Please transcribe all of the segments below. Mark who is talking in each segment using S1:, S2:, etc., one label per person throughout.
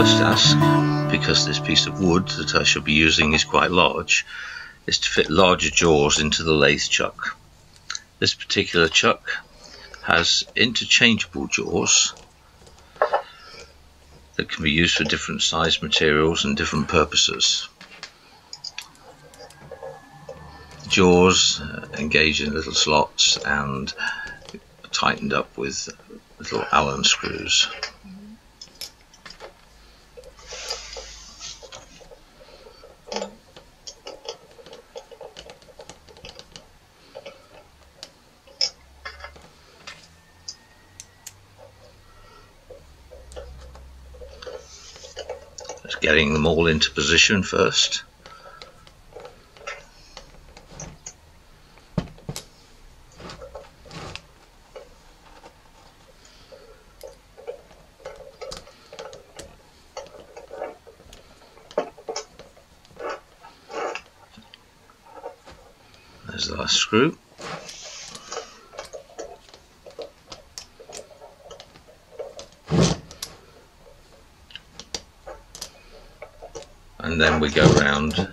S1: first ask, because this piece of wood that I shall be using is quite large, is to fit larger jaws into the lathe chuck. This particular chuck has interchangeable jaws that can be used for different size materials and different purposes. The jaws engage in little slots and are tightened up with little Allen screws. Just getting them all into position first. There's the last screw. And then we go around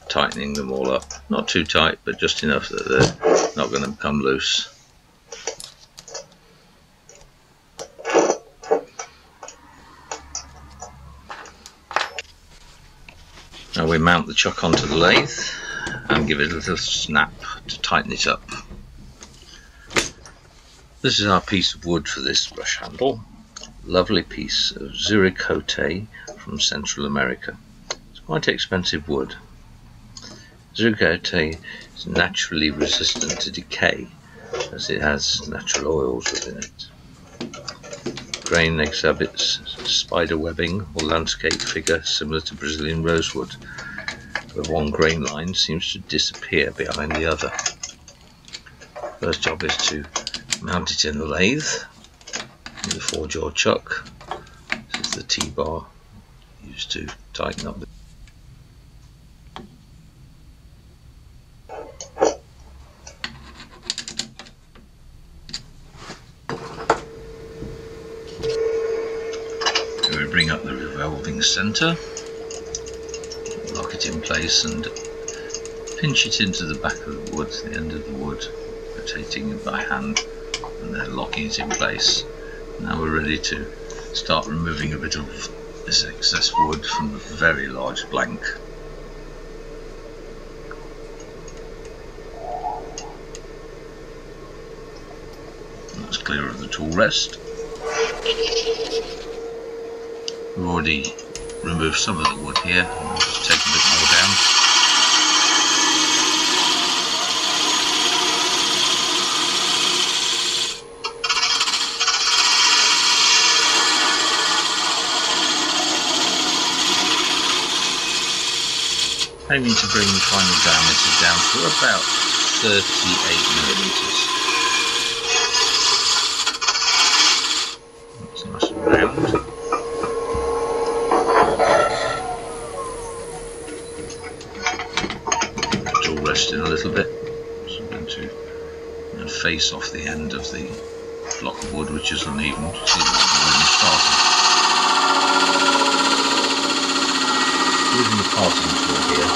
S1: tightening them all up. Not too tight, but just enough that they're not going to come loose. Now we mount the chuck onto the lathe and give it a little snap to tighten it up. This is our piece of wood for this brush handle. Lovely piece of Ziricote from Central America. It's quite expensive wood. Ziricote is naturally resistant to decay as it has natural oils within it. Grain exhibits spider webbing or landscape figure similar to Brazilian rosewood, where one grain line seems to disappear behind the other. First job is to mount it in the lathe with a 4-jaw chuck. This is the T-bar used to tighten up the we bring up the revolving centre, lock it in place and pinch it into the back of the wood, the end of the wood, rotating it by hand and then locking it in place. Now we're ready to start removing a bit of this excess wood from the very large blank. That's clear of the tool rest. We've already removed some of the wood here, and I'll just take a bit more down. Aiming to bring the final diameter down to about 38mm. That's nice and round. In a little bit, so I'm going to face off the end of the block of wood which is uneven. See when starting. Using the parting tool here.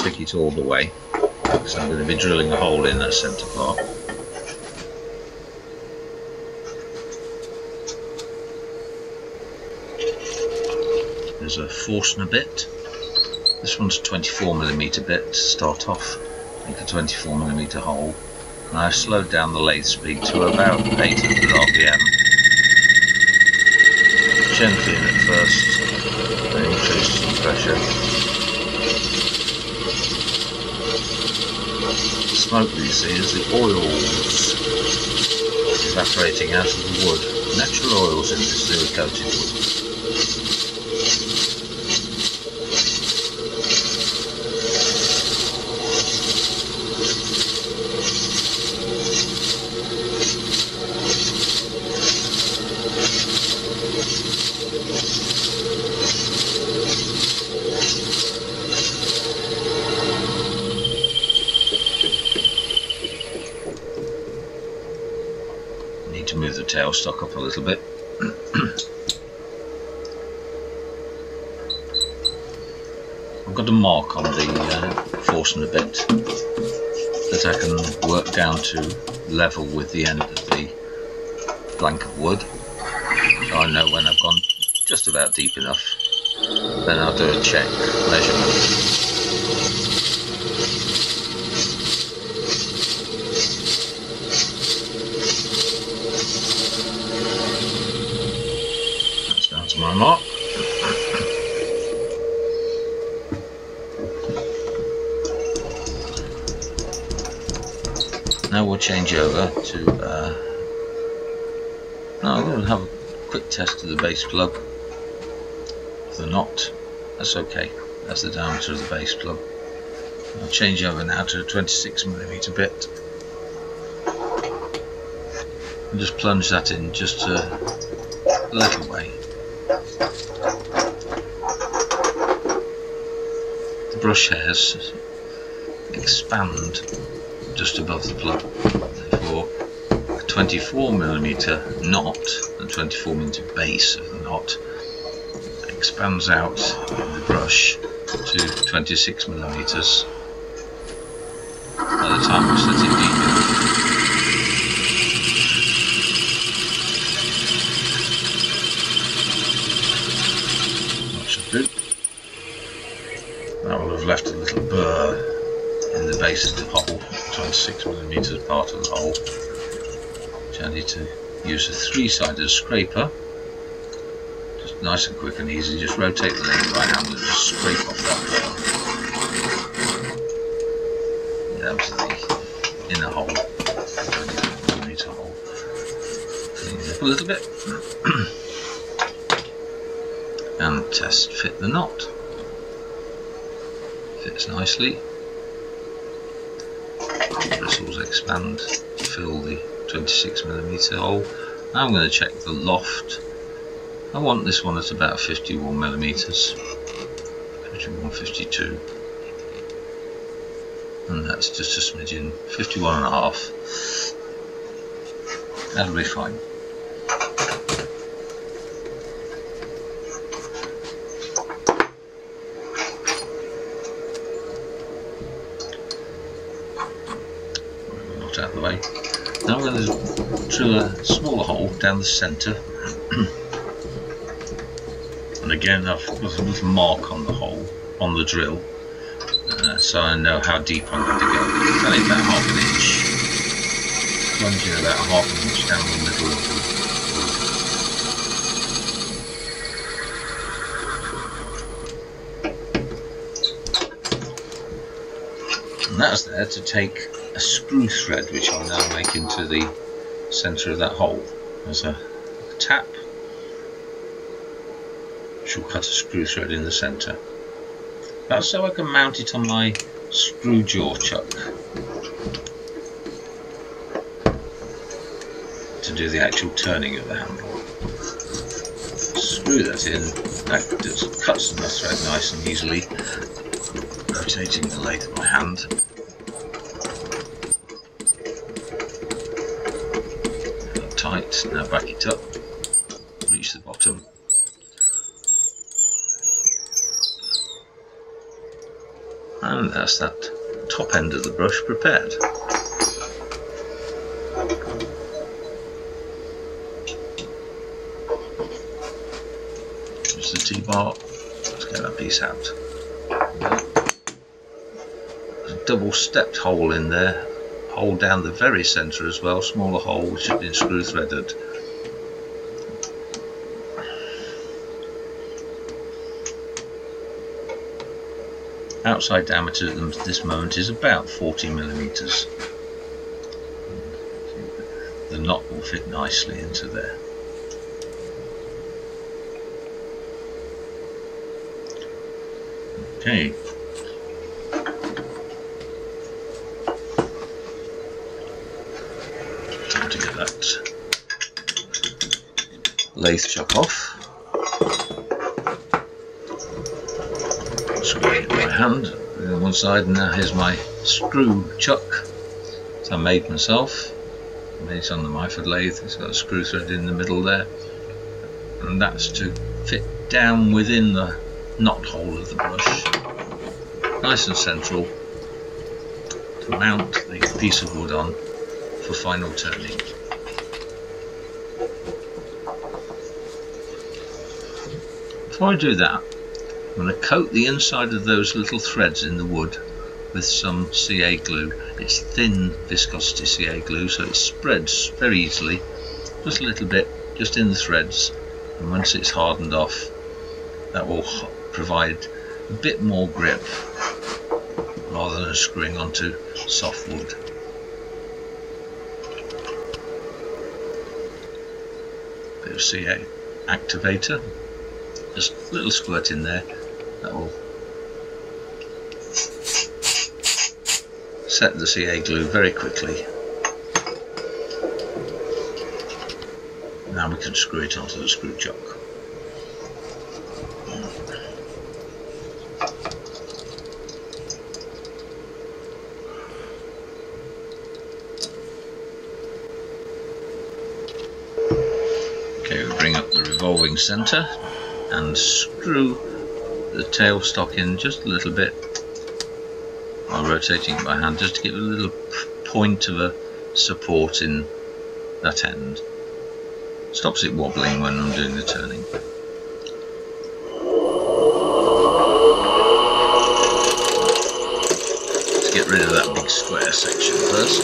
S1: Pick it all the way, so I'm going to be drilling a hole in that centre part. There's a Forstner bit. This one's a 24mm bit to start off. Make a 24mm hole, and I've slowed down the lathe speed to about 800 RPM. Gently in at first, then increase some pressure. Smoke that you see is the oils evaporating out of the wood. Natural oils in this Ziricote wood. Need to move the tailstock up a little bit. I've got a mark on the Forstner bit that I can work down to level with the end of the plank of wood, so I know when I've gone just about deep enough. Then I'll do a check measurement. That's down to my mark. Now we'll change over to I'm going to have a quick test of the base plug. The knot, that's okay, that's the diameter of the base plug. I'll change over now to a 26mm bit and just plunge that in just a little way. The brush hairs expand just above the plug, therefore a 24mm knot, the 24mm base of the knot, expands out in the brush to 26mm by the time we set it deep enough. That should do. That will have left a little burr in the base of the hole, 26mm part of the hole, which I need to use a 3-sided scraper. Just nice and quick and easy, just rotate the lathe right hand and just scrape off that burr down to the inner hole, 24mm hole. Clean it up a little bit and test fit the knot. Fits nicely. Bristles expand to fill the 26mm hole. Now I'm going to check the loft. I want this one at about 51mm, 51, 52, and that's just a smidgen, 51.5. That'll be fine. Not out of the way. Now I'm going to drill a smaller hole down the centre. And again, I've got a little mark on the hole, on the drill, so I know how deep I'm going to go. It's only about half an inch, plunging about half an inch down the middle of the wood. And that's there to take a screw thread, which I'll now make into the centre of that hole. There's a tap. Will cut a screw thread in the centre. That's so I can mount it on my screw jaw chuck to do the actual turning of the handle. Screw that in. That just cuts the thread nice and easily, rotating the lathe with my hand. Tight. Now back it up. Reach the bottom. And that's that top end of the brush prepared. There's the T-bar. Let's get that piece out. There's a double stepped hole in there. Hole down the very centre as well. Smaller hole which has been screw threaded. Outside diameter at this moment is about 40mm. The knot will fit nicely into there. Okay. Time to get that lathe chuck off. screwing it by hand on one side, and now here's my screw chuck that I made myself. I made it on the Myford lathe. It's got a screw thread in the middle there, and that's to fit down within the knot hole of the brush, nice and central, to mount the piece of wood on for final turning. Before I do that, I'm going to coat the inside of those little threads in the wood with some CA glue. It's thin viscosity CA glue, so it spreads very easily, just a little bit, just in the threads, and once it's hardened off, that will provide a bit more grip rather than screwing onto soft wood. Bit of CA activator, just a little squirt in there, that will set the CA glue very quickly. Now we can screw it onto the screw chuck. Okay, we bring up the revolving centre and screw the tailstock in just a little bit while rotating it by hand, just to give it a little point of a support in that end. Stops it wobbling when I'm doing the turning. Let's get rid of that big square section first.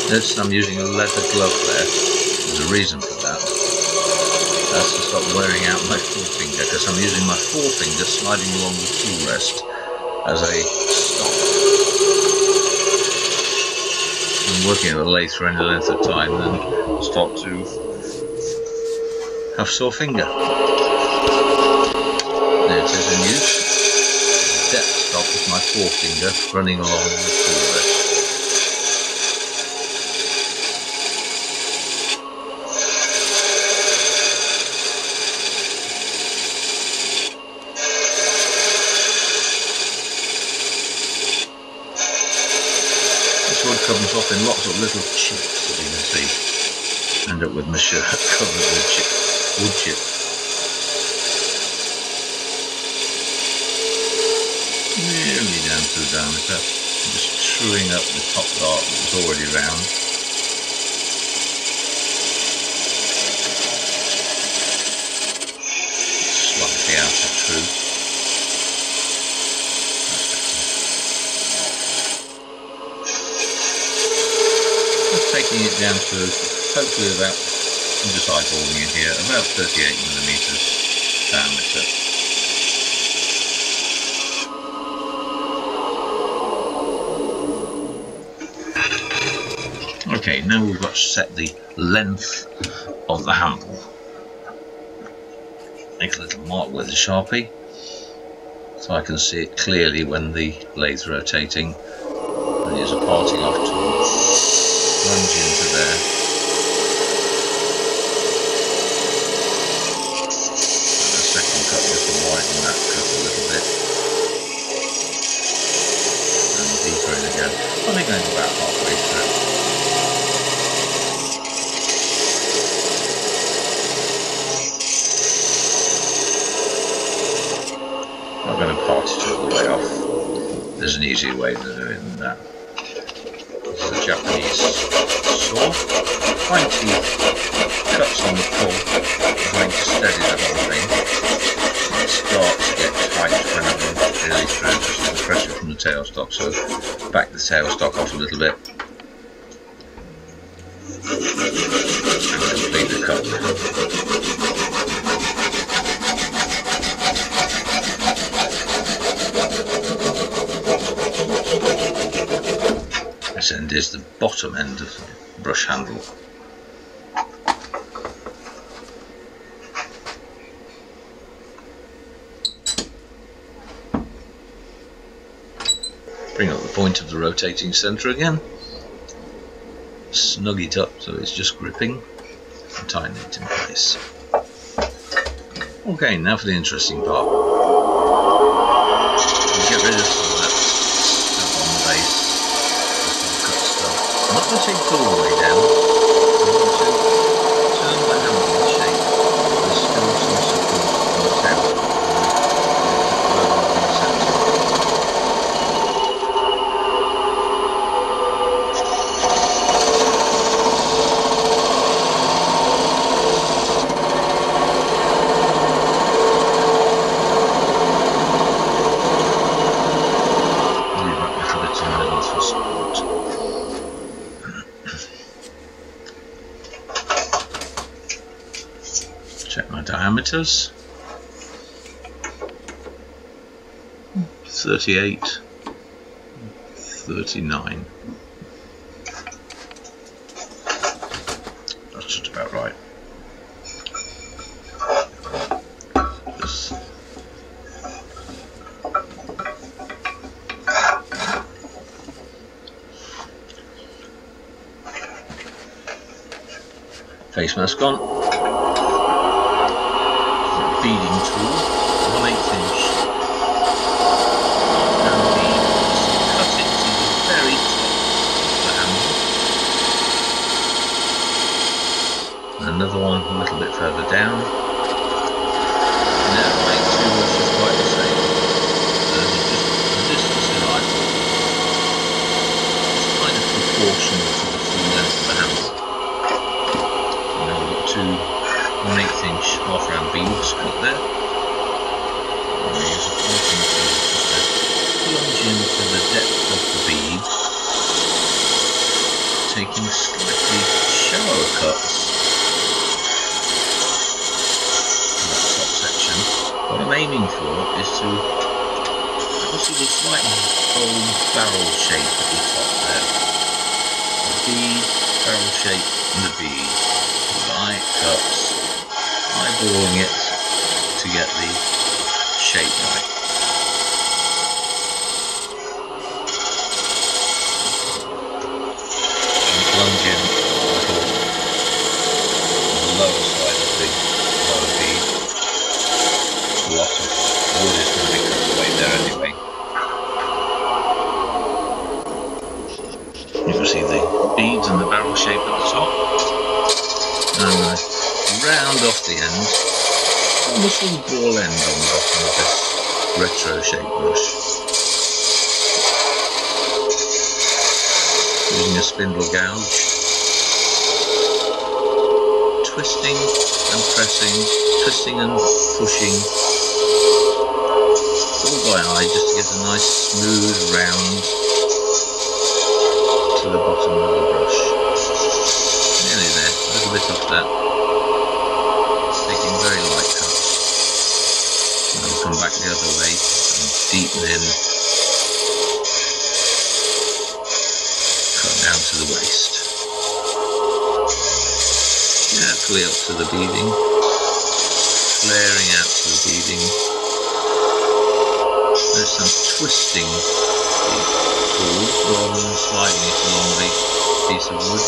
S1: Notice I'm using a leather glove there. There's a reason for that. That's to stop wearing out my forefinger, because I'm using my forefinger sliding along the tool rest as a stop. I'm working at the lathe for any length of time, then start to have sore finger. There it is in use. Depth stop with my forefinger running along the tool rest. Comes off in lots of little chips, as you can see. End up with my shirt covered with wood chips. Nearly down to the diameter. I'm just truing up the top dart that was already round. Slightly out of true. Taking it down to hopefully about, I'm just eyeballing it here, about 38mm diameter. Okay, now we've got to set the length of the handle. Make a little mark with the Sharpie so I can see it clearly when the lathe rotating, and use a parting off tool. Plunge into there. And a second cut just to widen that cut a little bit. And deeper in again. I think I'm about halfway through. I'm not going to part it all the way off. There's an easier way to do it than that. This is a Japanese saw. Pointy cuts on the pull, trying to steady the whole thing. It starts to get tight when I'm nearly through, just the pressure from the tailstock, so back the tailstock off a little bit and complete the cut. This end is the bottom end of the brush handle. Bring up the point of the rotating centre again. Snug it up so it's just gripping. and tighten it in place. Okay, now for the interesting part. We'll get rid of some of that stuff on the base, the cut stuff. I'm not going to take it all the way down. I want to turn the handle in shape. There's still some support on the tail. Check my diameters. 38, 39. That's just about right. Just face mask on. Beading tool, 1/8 inch round bead, cut it to the very top of the handle. And another one a little bit further down. Now make 2 washes quite the same. So just the distance in eyeball, just kind of proportional to the full length of the handle. So now we've got 2 1/8 inch half round beads cut there. And we use a pointing tool just to plunge into the depth of the bead, taking slightly shallower cuts in that top section. What I'm aiming for is to have a sort of slightly bold barrel shape at the top there. The bead, barrel shape, and the bead. Light cuts. Eyeballing it to get the shape right. And plunge in a little on the lower side of the lower bead. A lot of wood is going to be cut away there anyway. You can see the beads and the barrel shape at the top. And I'm going to round off the end, almost a ball end on the bottom of this retro shaped brush. Using a spindle gouge, twisting and pressing, twisting and pushing, all by eye just to get a nice smooth round to the bottom of the brush. Nearly there, a little bit off that. Taking very light cuts. And I'll come back the other way and deepen in, cut down to the waist. Carefully up to the beading, flaring out to the beading. There's some twisting the tool rather than sliding it along the piece of wood.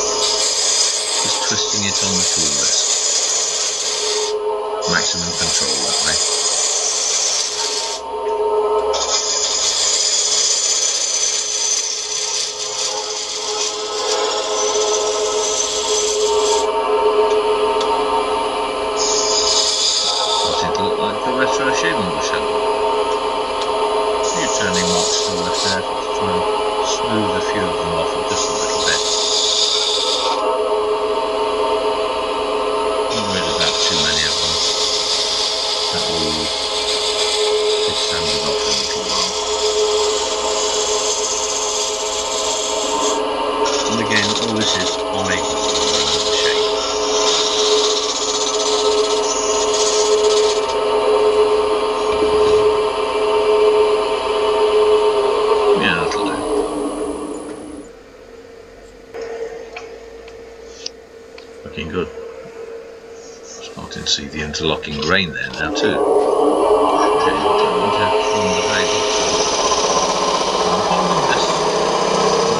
S1: Just twisting it on the tool rest. Maximum control that way. Starting to look like the retro shaving brush handle. A few turning marks still left there to try and smooth a few of them off just a little bit. Not rid of that too many of them. That will be sanded off in a little while. And again, all this is eyeballing the shape. Yeah, that'll do. Looking good. Starting to see the interlocking grain there now too. Okay, I'm going to trim the very bottom. I'm holding this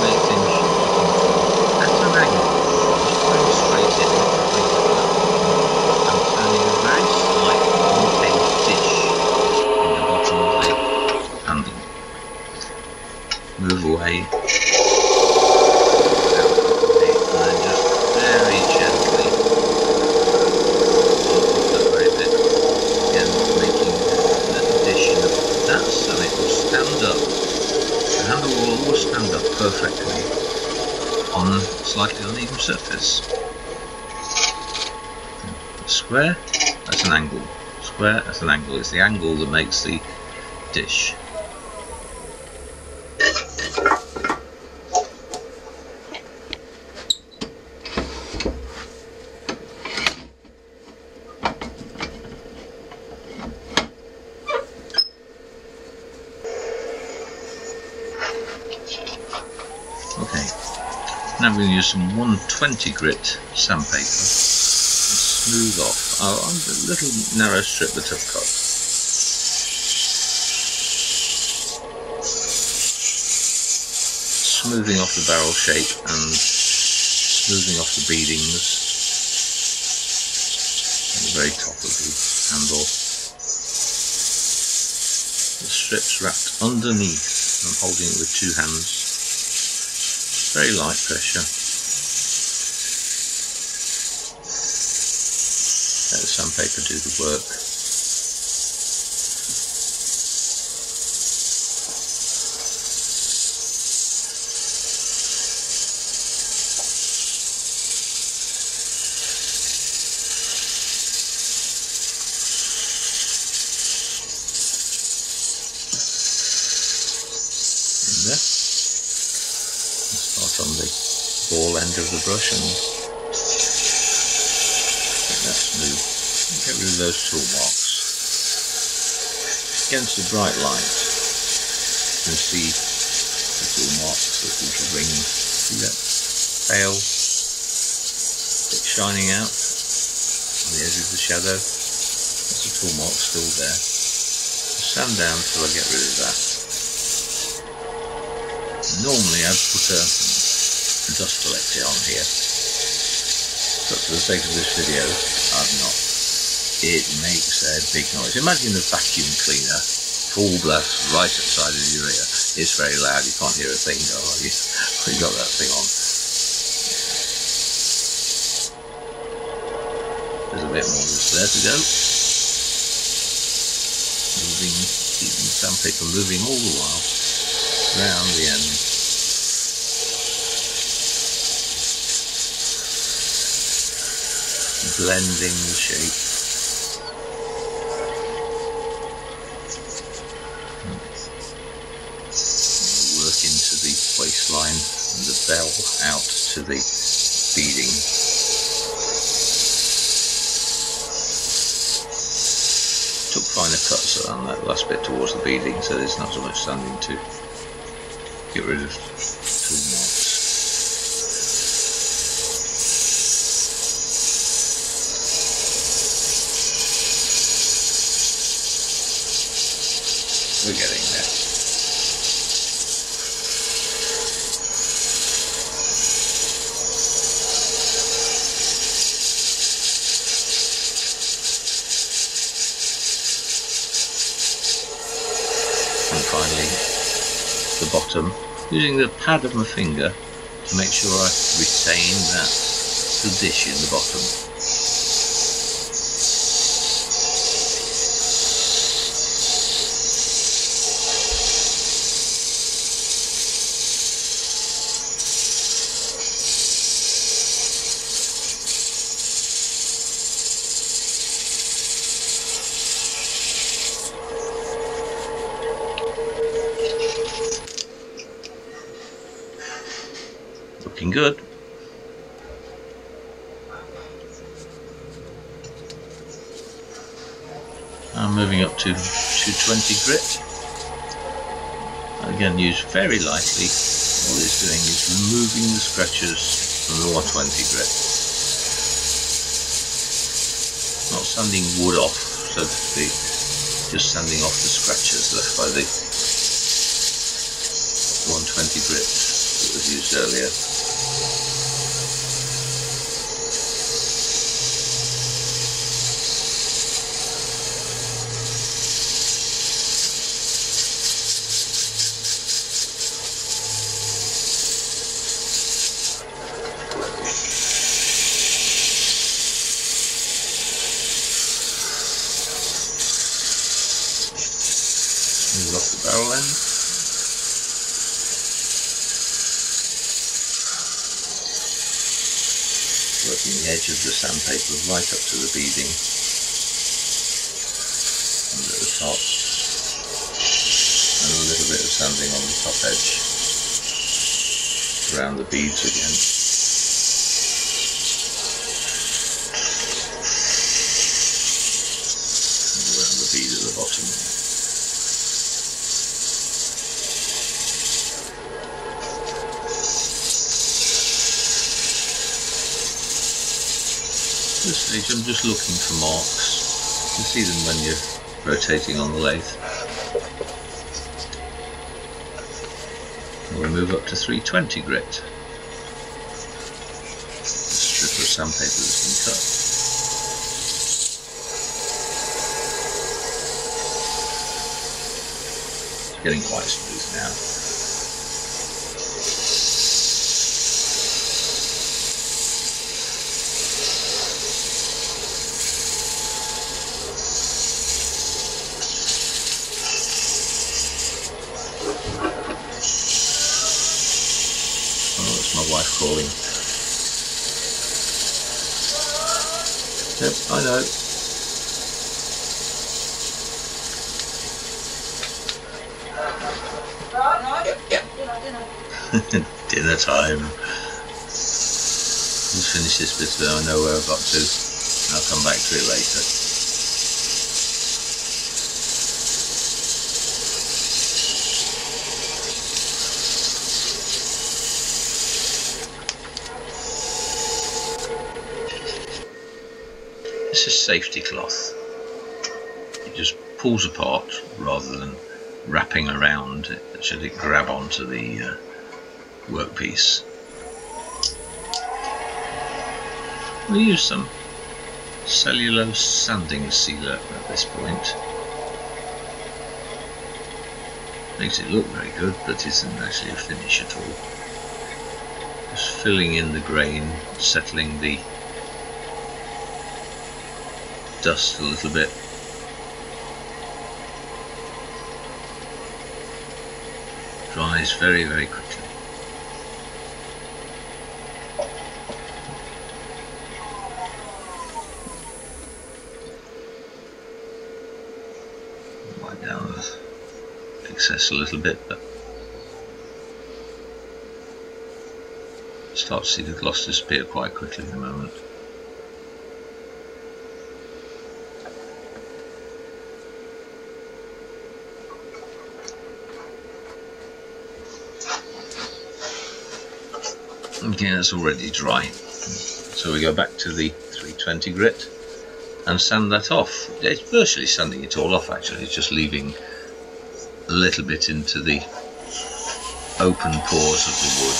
S1: 1/8 inch bottom at an angle, not going straight in, not going flat. on a slightly uneven surface. A square, that's an angle. Square, that's an angle. It's the angle that makes the dish. Okay, now we're going to use some 120 grit sandpaper and smooth off a little narrow strip that I've cut. Smoothing off the barrel shape and smoothing off the beadings at the very top of the handle. The strip's wrapped underneath. I'm holding it with two hands. Very light pressure. Let the sandpaper do the work. In there. Start on the ball end of the brush and get that smooth. Get rid of those tool marks. Against the bright light, you can see the tool marks, that little ring. See that pale bit shining out on the edge of the shadow? That's a tool mark still there. I'll sand down till I get rid of that. Normally I'd put a dust collector on here, but for the sake of this video I've not. It makes a big noise. Imagine a vacuum cleaner, full blast, right outside of your ear. It's very loud, you can't hear a thing though, have you? You got that thing on. There's a bit more that's there to go. Moving, keeping the sandpaper moving all the while. Round the end. Blending the shape. Work into the waistline and the bell out to the beading. Took finer cuts around that last bit towards the beading, so there's not so much sanding to get rid of tool marks. We're getting there. And finally, the bottom, using the pad of my finger to make sure I retain the dish in the bottom. Looking good. I'm moving up to 220 grit. Again, used very lightly. All it's doing is removing the scratches from the 120 grit. Not sanding wood off, so to speak, just sanding off the scratches left by the 120 grit that was used earlier. Move off the barrel end. working the edge of the sandpaper right up to the beading and at the top, and a little bit of sanding on the top edge around the beads again. And around the bead at the bottom. At this stage I'm just looking for marks. You can see them when you're rotating on the lathe. And we'll move up to 320 grit. A strip of sandpaper that's been cut. It's getting quite smooth now. My wife calling. Yep, I know. Dinner time. Let's finish this bit so I know where I've got to. I'll come back to it later. This is safety cloth. It just pulls apart rather than wrapping around it should it grab onto the workpiece. We'll use some cellulose sanding sealer at this point. Makes it look very good, but isn't actually a finish at all. Just filling in the grain, settling the dust a little bit. Dries very, very quickly. Wipe down the excess a little bit, but start to see the gloss disappear quite quickly in a moment. Okay, that's already dry. So we go back to the 320 grit and sand that off. It's virtually sanding it all off actually, it's just leaving a little bit into the open pores of the wood.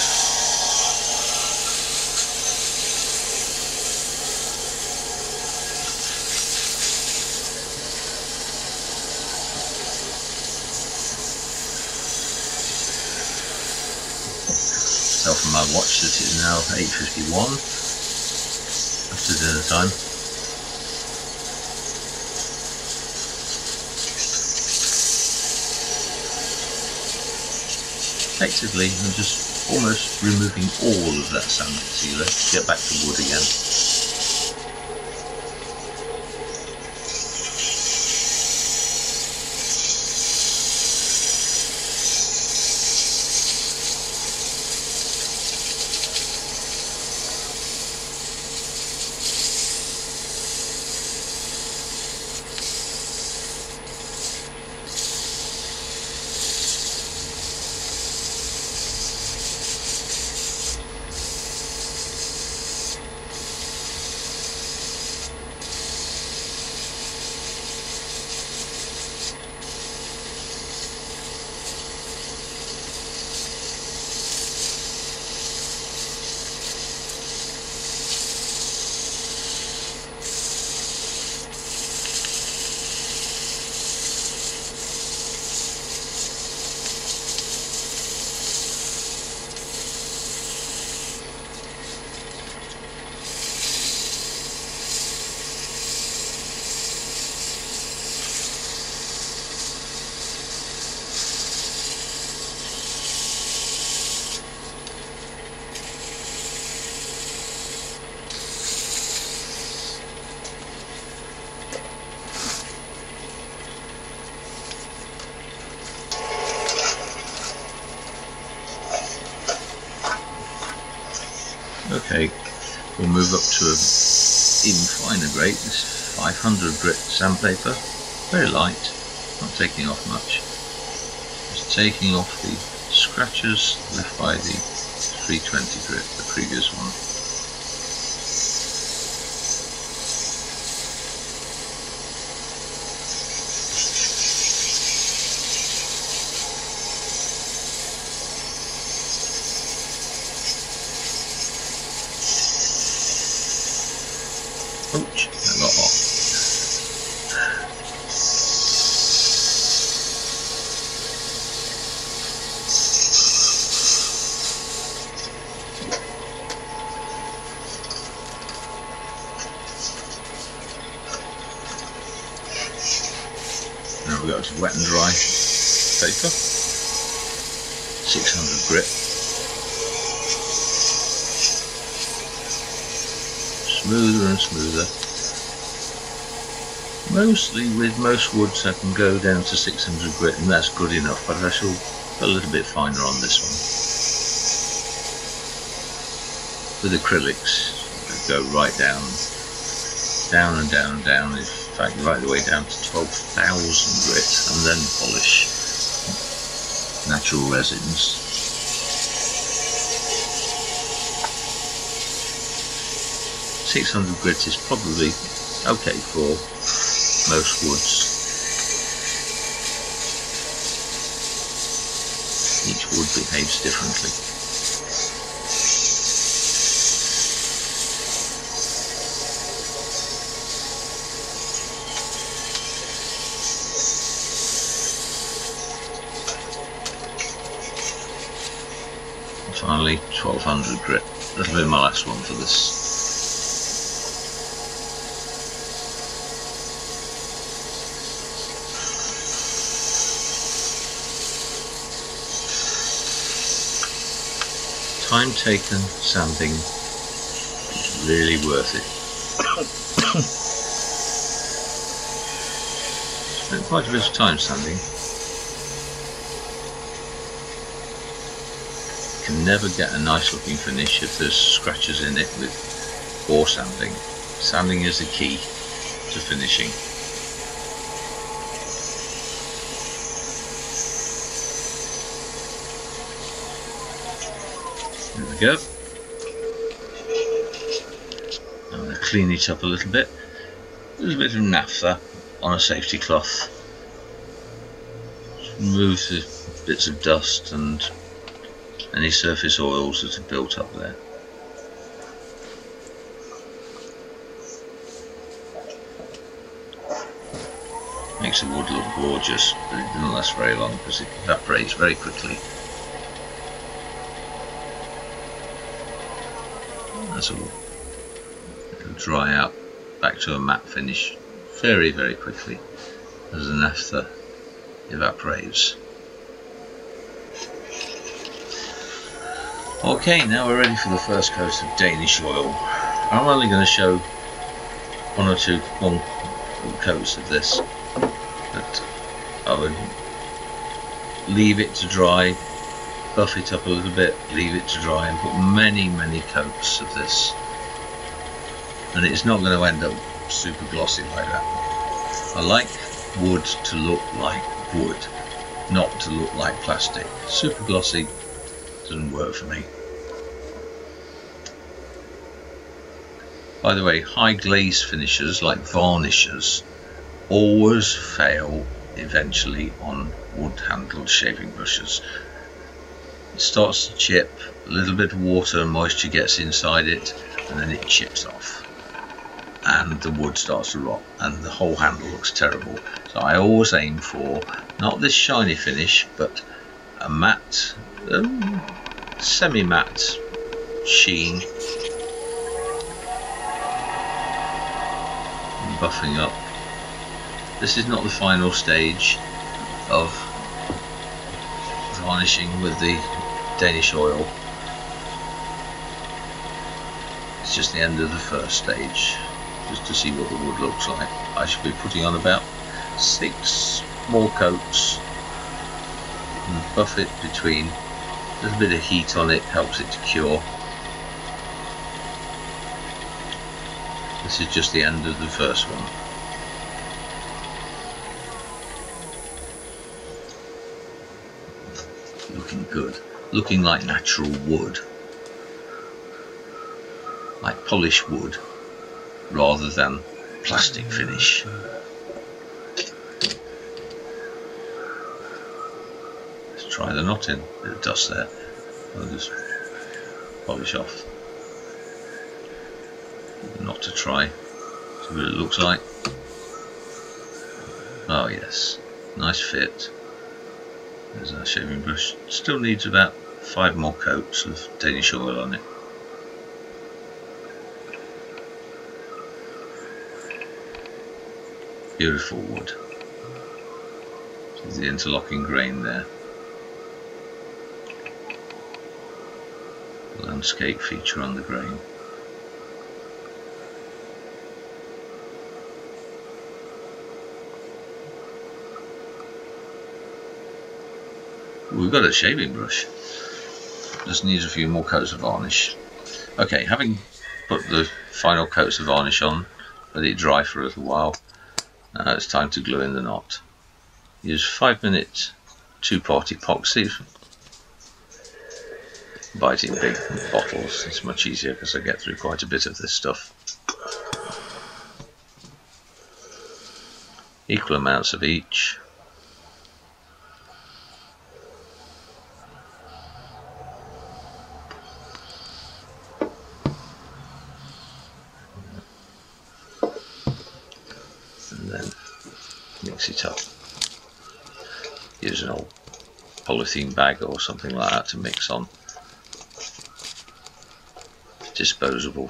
S1: Tell from my watch that it is now 8:51 after dinner time. Effectively, I'm just almost removing all of that sanding sealer to get back to wood again. Okay, we'll move up to an even finer grade. This 500 grit sandpaper, very light, not taking off much. Just taking off the scratches left by the 320 grit, the previous one. Ouch, that got hot. Now we go to wet and dry paper, 600 grit. Smoother and smoother. Mostly with most woods I can go down to 600 grit and that's good enough, but I shall go a little bit finer on this one. With acrylics, I go right down and down and down, in fact right the way down to 12,000 grit, and then polish natural resins. .600 grit is probably okay for most woods. Each wood behaves differently. And finally 1200 grit. That'll be my last one for this. Time taken sanding is really worth it. Spent quite a bit of time sanding. You can never get a nice looking finish if there's scratches in it with poor sanding. Sanding is the key to finishing. There we go. I'm going to clean it up a little bit. There's a bit of naphtha on a safety cloth. Remove the bits of dust and any surface oils that have built up there. Makes the wood look gorgeous, but it doesn't last very long because it evaporates very quickly. That's all. It'll dry out back to a matte finish very, very quickly as the naphtha evaporates. Okay, now we're ready for the first coat of Danish oil. I'm only going to show one or two coats of this, but I would leave it to dry, buff it up a little bit, leave it to dry, and put many coats of this, and it's not going to end up super glossy like that. I like wood to look like wood, not to look like plastic. Super glossy doesn't work for me. By the way, high glaze finishes like varnishes always fail eventually on wood handled shaving brushes. It starts to chip, a little bit of water and moisture gets inside it, and then it chips off and the wood starts to rot and the whole handle looks terrible. So I always aim for not this shiny finish, but a matte, semi-matte sheen, and buffing up. This is not the final stage of varnishing with the Danish oil. It's just the end of the first stage, just to see what the wood looks like. I should be putting on about 6 more coats and buff it between. A little bit of heat on it helps it to cure. This is just the end of the first one. Looking good. Looking like natural wood. Like polished wood rather than plastic finish. Let's try the knot in. Bit of dust there. I'll just polish off. Not to try. See what it looks like. Oh yes, nice fit. There's our shaving brush. Still needs about 5 more coats of Danish oil on it. Beautiful wood. There's the interlocking grain there. Landscape feature on the grain. We've got a shaving brush. Just needs a few more coats of varnish. Okay, having put the final coats of varnish on, let it dry for a little while. Now it's time to glue in the knot. Use 5-minute 2-part epoxy. Buy it in big bottles. It's much easier because I get through quite a bit of this stuff. Equal amounts of each. And then mix it up. Use an old polythene bag or something like that to mix on. Disposable.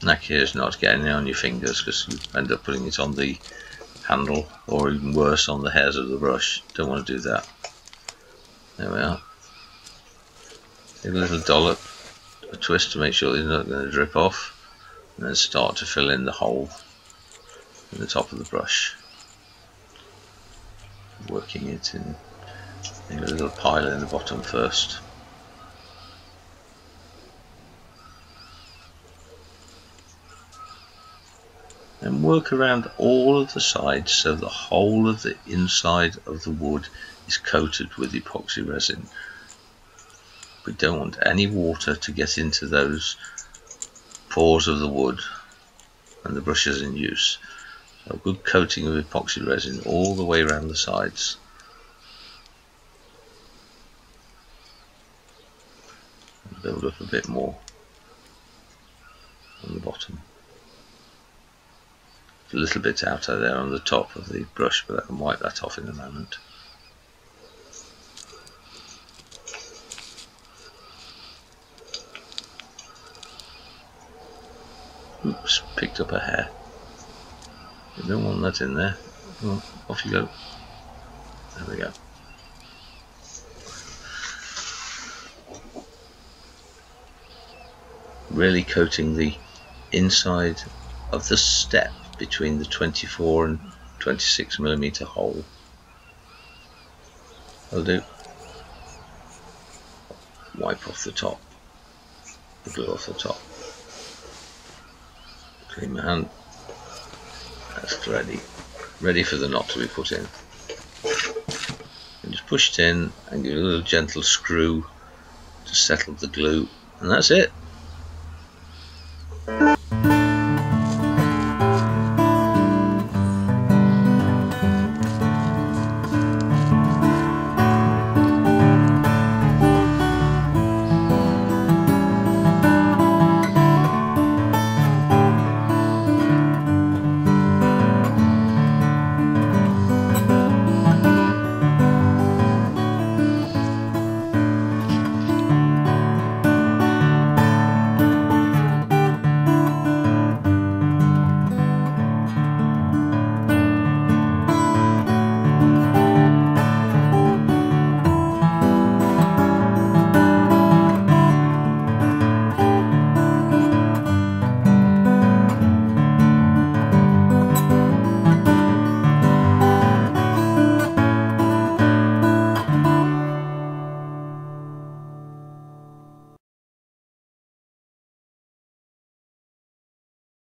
S1: Knack here is not getting it on your fingers because you end up putting it on the handle or even worse on the hairs of the brush. Don't want to do that. There we are. Take a little dollop, a twist to make sure they're not going to drip off, and then start to fill in the hole in the top of the brush. Working it in. A little pile in the bottom first. And work around all of the sides so the whole of the inside of the wood is coated with epoxy resin. We don't want any water to get into those pores of the wood and the brush is in use. So a good coating of epoxy resin all the way around the sides. Build up a bit more on the bottom. A little bit out there on the top of the brush, but I can wipe that off in a moment. Oops, picked up a hair. You don't want that in there. Well, off you go. There we go. Really coating the inside of the step between the 24 and 26mm hole. That'll do. Wipe off the top, the glue off the top. Clean my hand. That's ready for the knot to be put in. And just push it in and give it a little gentle screw to settle the glue, and that's it.